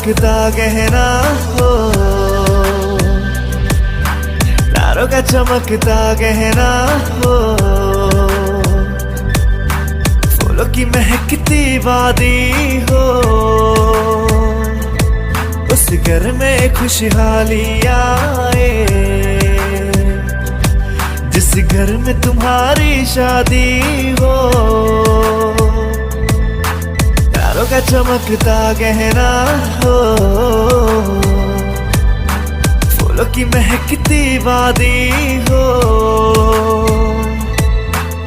चमकता गहना हो, तारों का चमकता गहना हो, फूलों की महकती वादी हो, उस घर में खुशहाली आए, जिस घर में तुम्हारी शादी हो। तारों का चमकता गहना हो, फूलों की महकती वादी हो,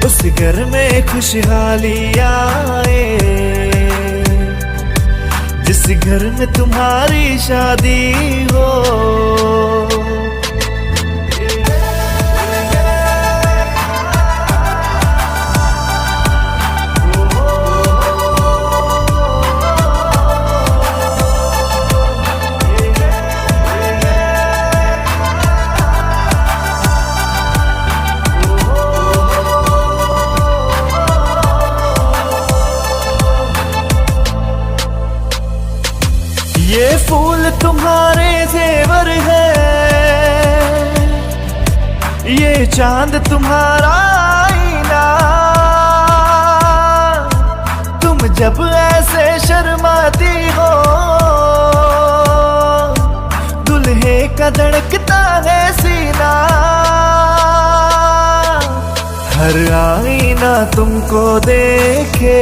उस घर में खुशहाली आए, जिस घर में तुम्हारी शादी हो। ये फूल तुम्हारे जेवर है, ये चांद तुम्हारा आईना, तुम जब ऐसे शर्माती हो, दुल्हे का धड़कता है सीना, हर आईना तुमको देखे,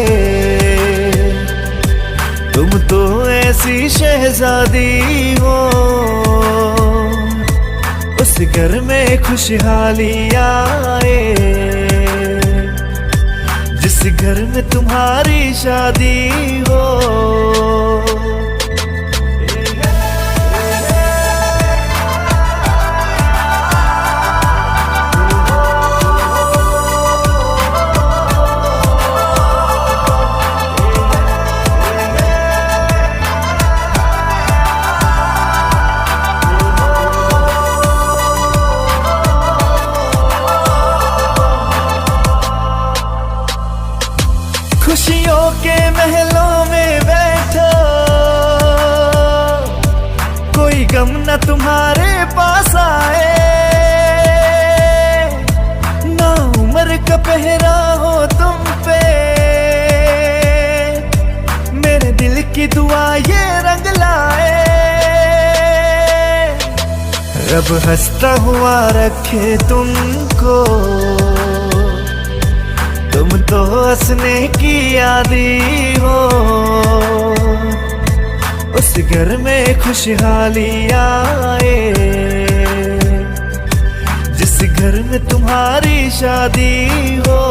तुम तो ऐसी शहजादी हो, उस घर में खुशहाली आए, जिस घर में तुम्हारी शादी हो। खुशियों के महलों में बैठो, कोई गम न तुम्हारे पास आए, ना उम्र का पहरा हो तुम पे, मेरे दिल की दुआ ये रंग लाए, रब हंसता हुआ रखे तुमको, तुम तो हंसने की आदी हो, उस घर में खुशहाली आए, जिस घर में तुम्हारी शादी हो।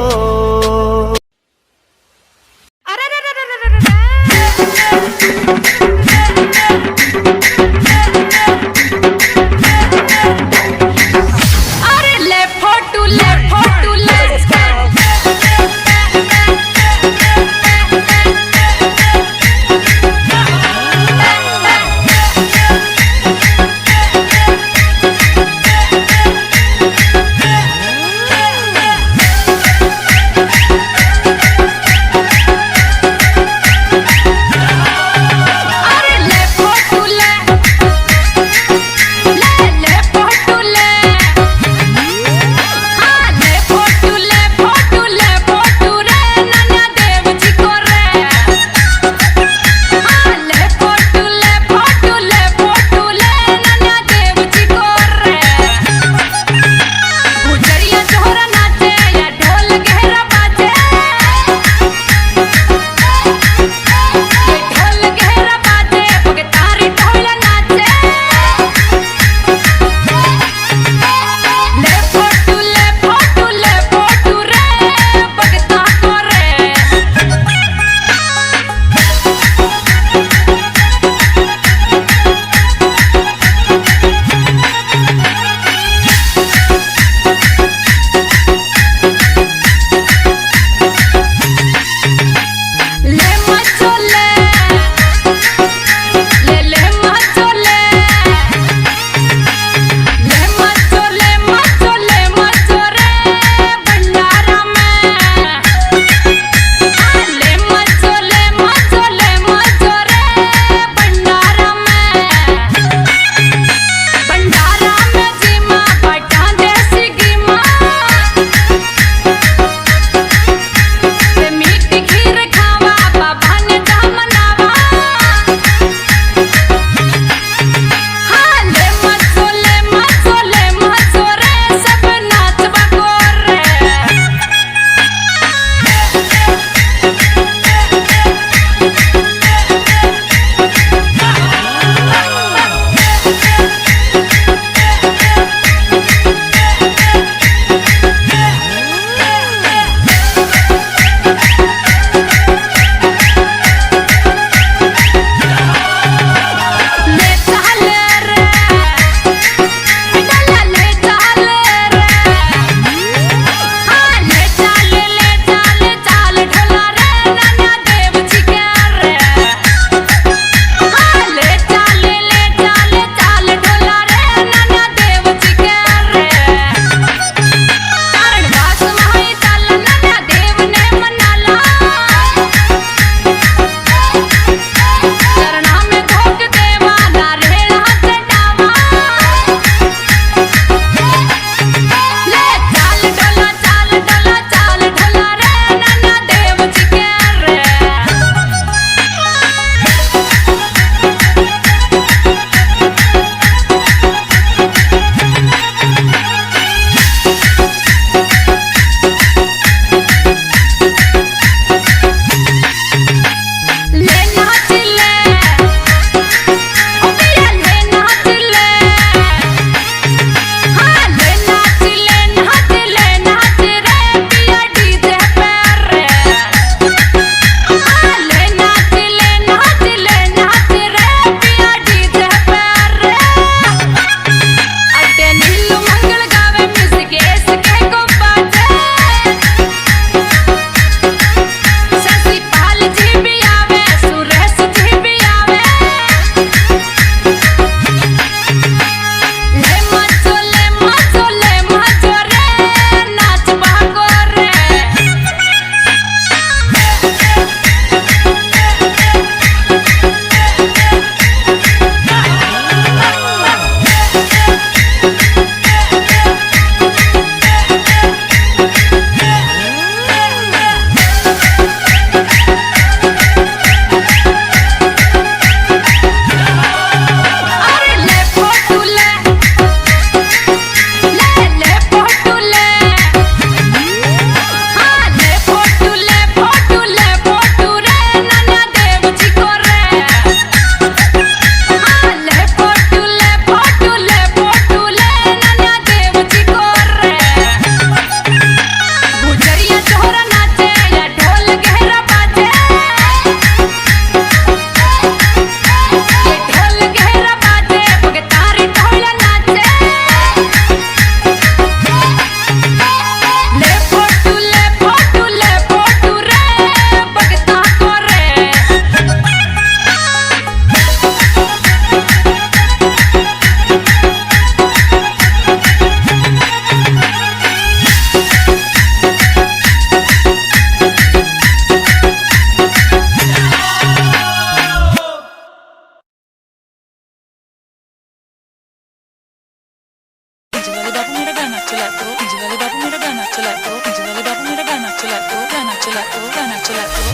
दो, डीजे वाले बाबू मेरा गाना चला दो, गाना चला दो, गाना चला दो।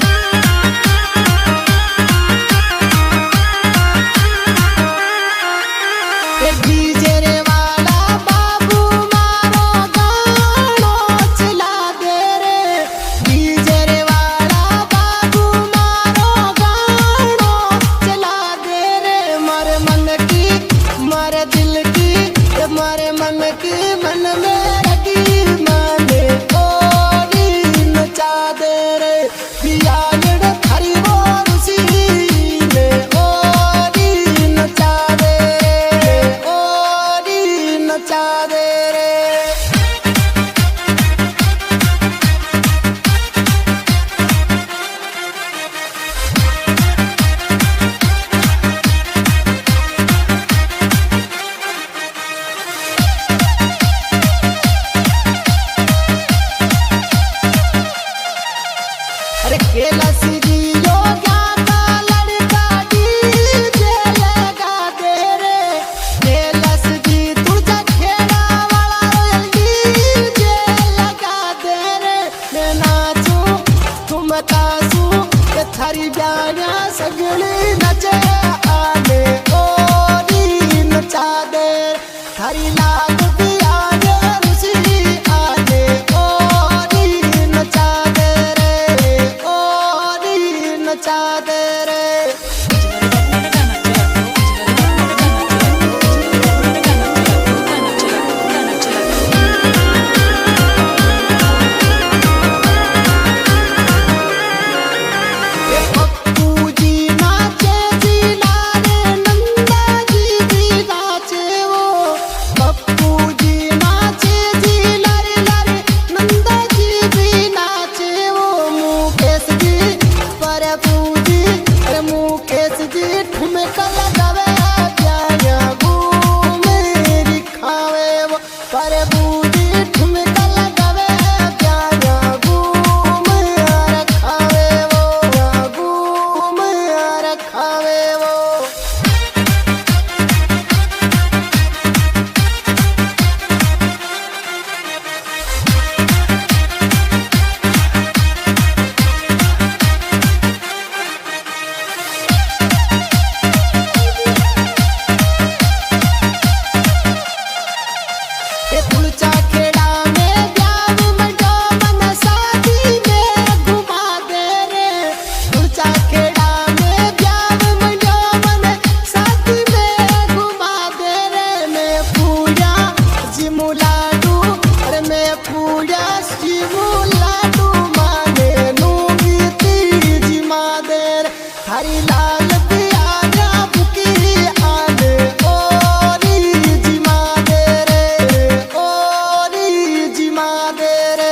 डीजे रे वाला बाबू मारो गानो चला दे रे, डीजे रे वाला बाबू मारो गानो चला दे रे। मारे मन की मारे दिल की मारे मन की मन में रगी माने ओरी नचा दे रे। पिया हरी वो रुसी ने ओरी नचा दे रे, ओरी नचा दे रे। अरे कैलाश जी योगा का लड़का डीजे लगा दे रे, कैलाश जी तुझा खेड़ा वाला रोयल डीजे लगा दे रे। मैं नाचूं तुम तासू ये थारी ब्याया सगली नचे आने ओरी नचा दे थारी लाग दिया रे रुसी आने ओरी नचा दे रे, ओरी नचा दे रे। पप्पू जी नाचे जी लारे नंदा जी भी नाचे वो, पप्पू जी नाचे जी लारे लारे नंदा जी भी नाचे वो। मुकेश जी पर पूजी अरे मुकेश जी ठुमका लगावे प्याया घूमे दिखावे वो, पर पूजी ठुमका लगावे प्याया घूमे रखावे वो, घूमे रखावे वो। ये तुलचा खेड़ा में ब्याह मंडो मन शादी में घुमा दे रे, तुलचा खेड़ा में ब्याह मंडो मन शादी में घुमा दे रे। मैं पूजा जिमुलाडू अरे मैं पूजा जिमुलाडू माने नूंगी तीजी माँ दे रे। थारी लाल पिया जा बुकी आने ओरी जिमा दे रे, ओरी जिमा दे रे।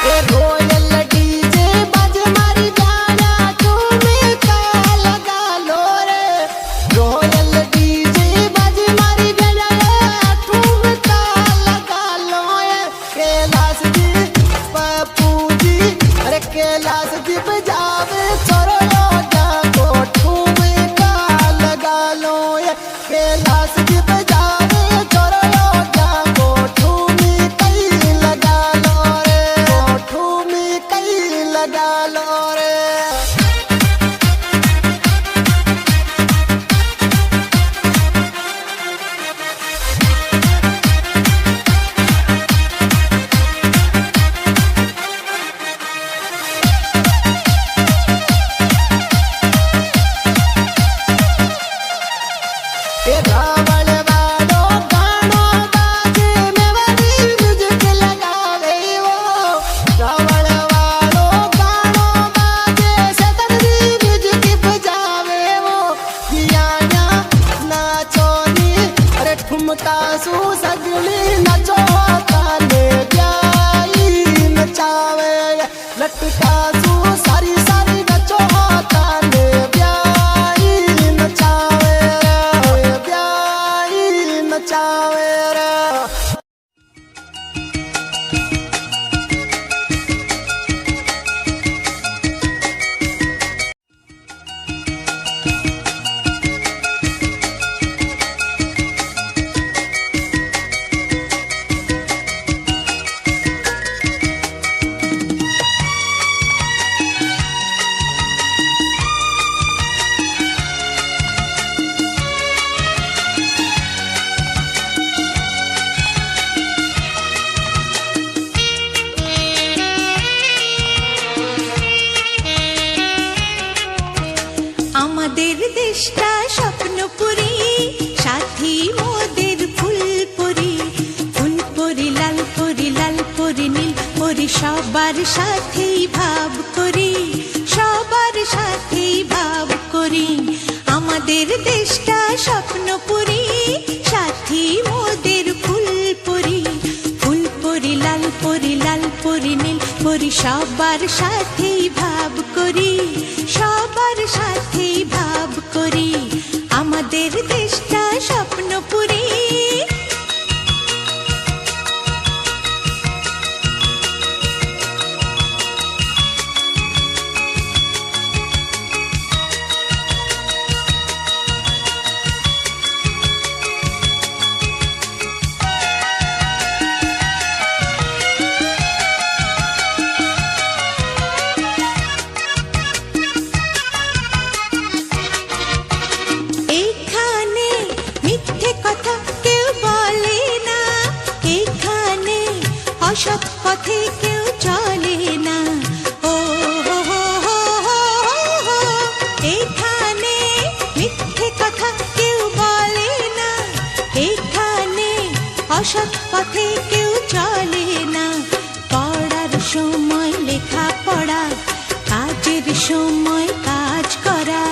ए रोयल डीजे बज मारी गाना तुम्हें का लगा लो रे, रोयल डीजे बज मारी गाना तुम्हें का लगा लो ये। कैलाश जी पप्पू जी अरे कैलाश जी बजावे छोरो योगा को तुम्हें का लगा लो ये। कैलाश जी बजावे छोरो योगा को तुम्हें कई लगा लो रे, तुम्हें कई लगा लो रे। ए रावण वालो गानो बाजे में वाली म्यूजिक लगावे वो, रावण वालो गानो बाजे से तगड़ी म्यूजिक बजावे वो। पियाना नाचो नी अरे ठुमका सू सगली नचो ताने ब्याई नचावे, लटका सू सारी सारी नचो ताने ब्याई नचावे रे, ब्याई नचावे रे। দেশটা স্বপ্নপুরী, সাথী মোদের ফুলপুরি। ফুলপুরি লাল পরি, লাল পরি নীল পরি, সবার সাথেই ভাব করি, সবার সাথেই ভাব করি। আমাদের দেশটা স্বপ্নপুরী, সাথী মোদের ফুলপুরি। ফুলপুরি লাল পরি, লাল পরি নীল পরি, সবার সাথেই ভাব করি, সবার সাথেই ভাব করি। আমাদের দেশটা স্বপ্নপুরী। এখানে মিথ্যে কথা কেউ বলে না, এখানে অসৎ পথে কেউ চলে না। ও হো হো হো হো হো, এখানে মিথ্যে কথা কেউ বলে না, এখানে অসৎ পথে কেউ চলে না। পড়ার সময় লেখা পড়া, কাজের সময় কাজ করা।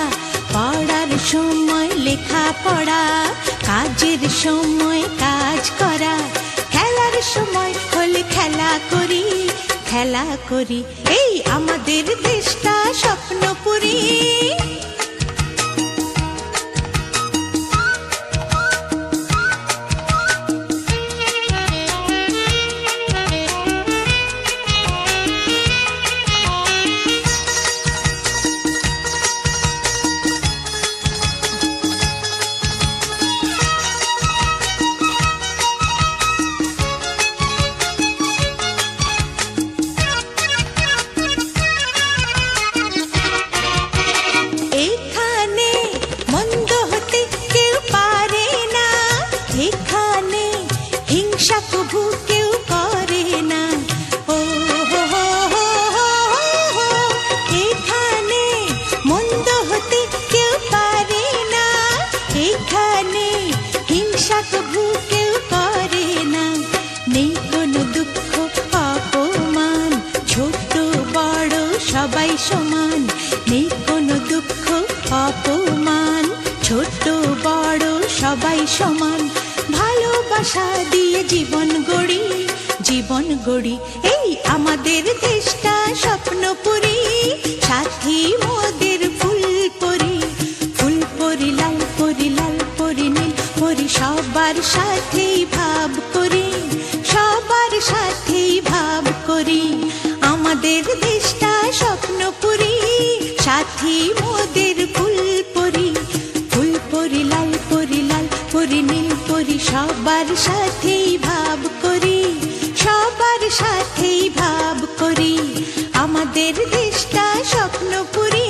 পড়ার সময় লেখা পড়া, কাজের সময় কাজ করা। খেলার সময় হলে খেলা করি, খেলা করি। এই আমাদের দেশটা স্বপ্নপুরী। এখানে মন্দ হতে কেউ পারে না, এখানে হিংসা কভু কেউ করে না। ও হো হো হো হো হো, এখানে মন্দ হতে কেউ পারে না, এখানে হিংসা কভু কেউ করে না। নেই কোনো দুঃখ অপমান, ছোট বড় সবাই সমান। নেই কোনো দুঃখ অপমান, ছোট বড় সবাই সমান। ভালোবাসা দিয়ে জীবন গড়ি, জীবন গড়ি। এই আমাদের দেশটা স্বপ্নপুরী, সাথী মোদের ফুলপুরি। ফুলপুরি লাল পরি, লাল পরি নীল পরি, সবার সাথেই ভাব করি, সবার সাথেই ভাব করি। আমাদের দেশটা স্বপ্নপুরী, সাথী মোদের ফুলপুরি। ফুলপুরি লাল পরি, লাল পরি নীল পরি, সবার সাথেই ভাব করি, সবার সাথেই ভাব করি। আমাদের দেশটা স্বপ্নপুরী।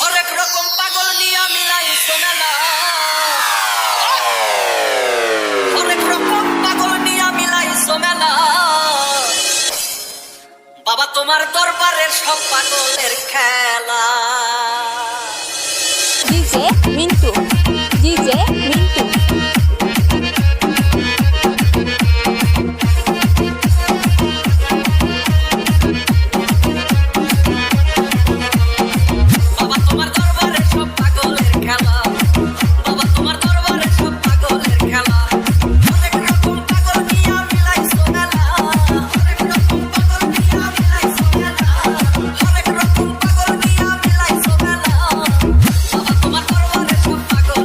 হরেক রকম পাগল নিয়া মিলাইছো মেলা, হরেক রকম পাগল নিয়া মিলাইছো মেলা। বাবা তোমার দরবারে সব পাগলের খেলা। DJ Mintu, DJ Mintu. বাবা তোমার দরবারে সব পাগলের খেলা, বাবা তোমার দরবারে সব পাগলের খেলা। হরেক রকম পাগল নিয়া মিলাইছো মেলা, হরেক রকম পাগল নিয়া মিলাইছো মেলা, হরেক রকম পাগল নিয়া মিলাইছো মেলা। বাবা তোমার দরবারে সব পাগল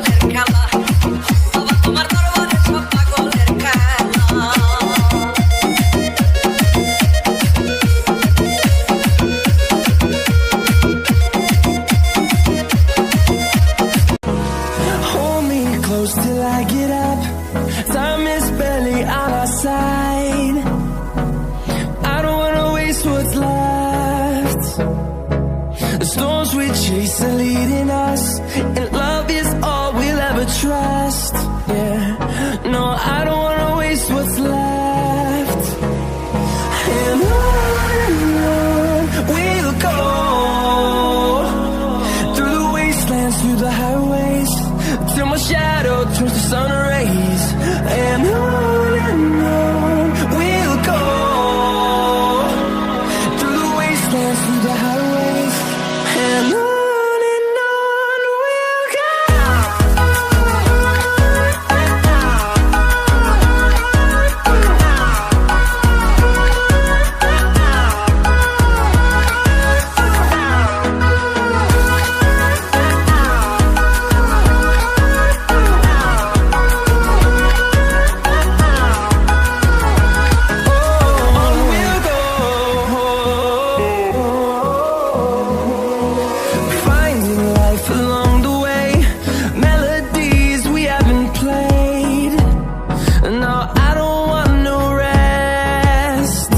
we chase are leading us, and love is all we'll ever trust. Yeah, no, I don't wanna waste what's left. And on we'll go, through the wastelands, through the highways, till my shadow turns to sun rays. And on we'll go, through the wastelands, through the highways, and on we'll go. Finding life along the way, melodies we haven't played. No, I don't want no rest.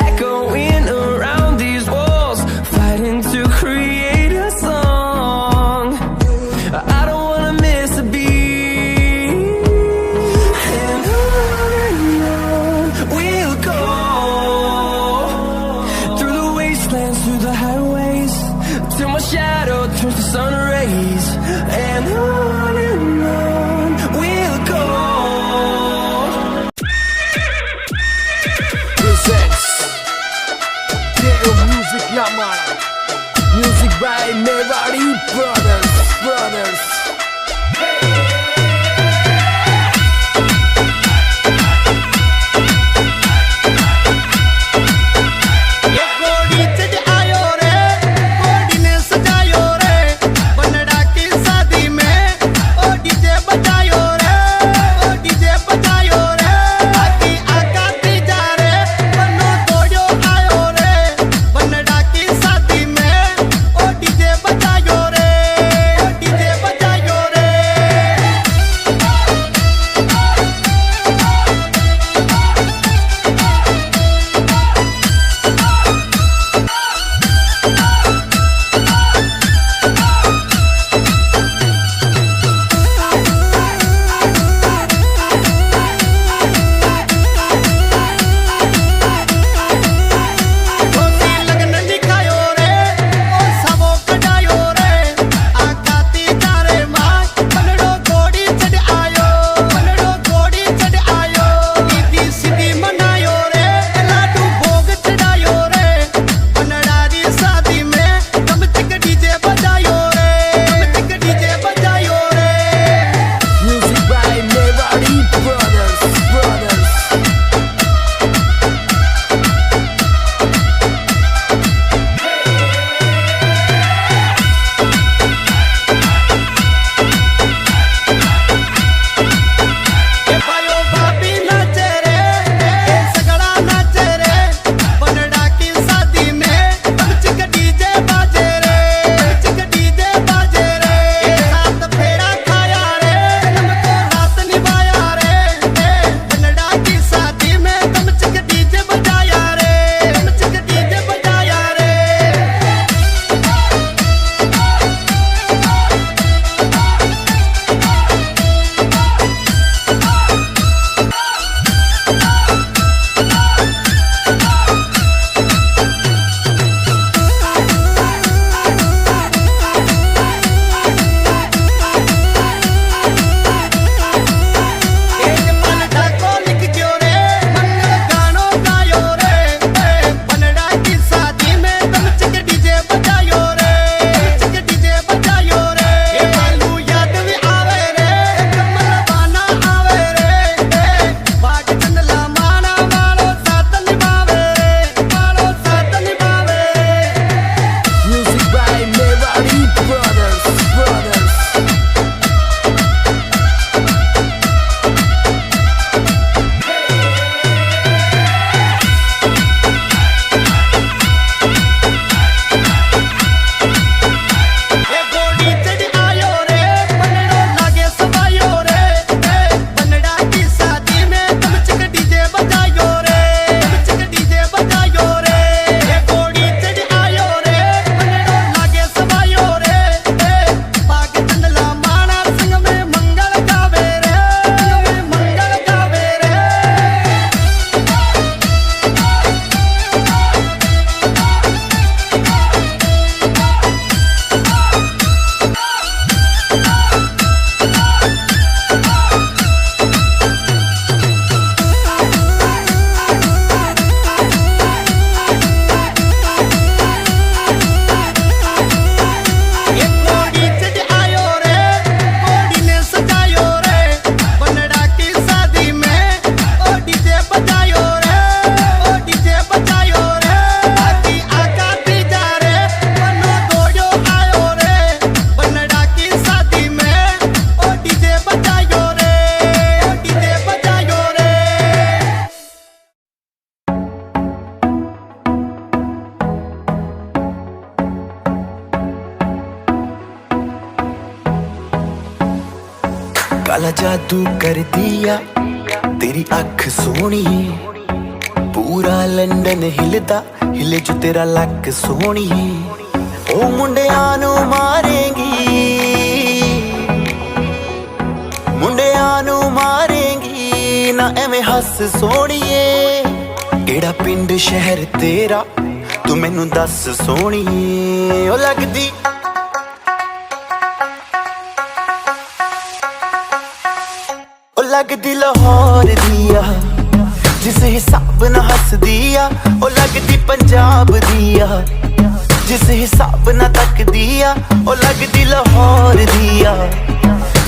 Echoing around these walls, fighting to create a song. I don't wanna miss a beat. And on we'll go, through the wastelands, through the highways, till my shadow turns to sun rays. And on we'll go. Presents Deo Music La Mala. Music by Merari Brothers. घोड़ी चढ़ आयो रे, घोड़ी ने सजायो रे, बनड़ा की शादी में ओ डीजे बजायो रे, ओ डीजे बजायो रे, आकी आका दी जा रे, बनो तोड़ो आयो रे, बनड़ा की शादी में ओ डीजे बजायो रे, ओ डीजे बजायो काला जादू कर दिया तेरी अख सोनी, पूरा लंडन हिलदा हिले जो तेरा लक सोनी। ओ मुंडियां नू मारेंगी, मुंडियां नू मारेंगी ना एवें हस सोणीए। केड़ा पिंड शहर तेरा तू मैनू दस सोणीए। ओ लगदी लगदी लाहौर दिया जिस हिसाब न हस दिया। ओ लगदी पंजाब दिया जिस हिसाब न तक दिया। ओ लगदी लाहौर दिया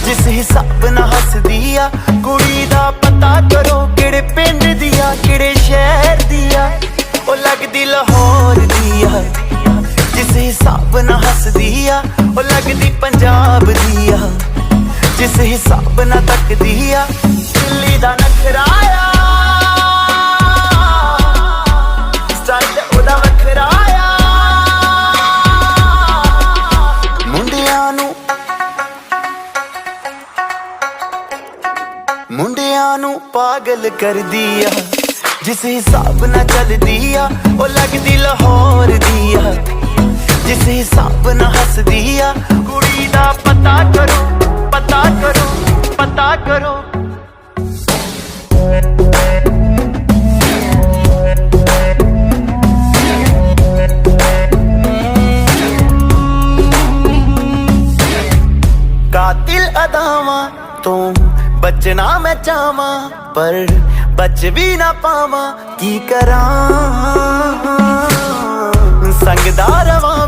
जिस हिसाब न हस दिया। कुड़ी दा पता करो केड़े पिंड दिया केड़े शहर दिया। ओ लगदी लाहौर दिया जिस हिसाब न हस दिया। ओ लगदी पंजाब दिया जिस हिसाब न तक दिया। दिल्ली दा नखराया स्टाइल ओदा वखराया। मुंडियां नू पागल कर दिया जिस हिसाब न चल दिया। ओ लगदी लाहौर दिया जिस हिसाब न हस दिया। कुड़ी दा पता करो पता करो पता करो। कातिल अदावां तो बचना मैं चाहवां पर बच भी ना पावां की करां। संगदा रवां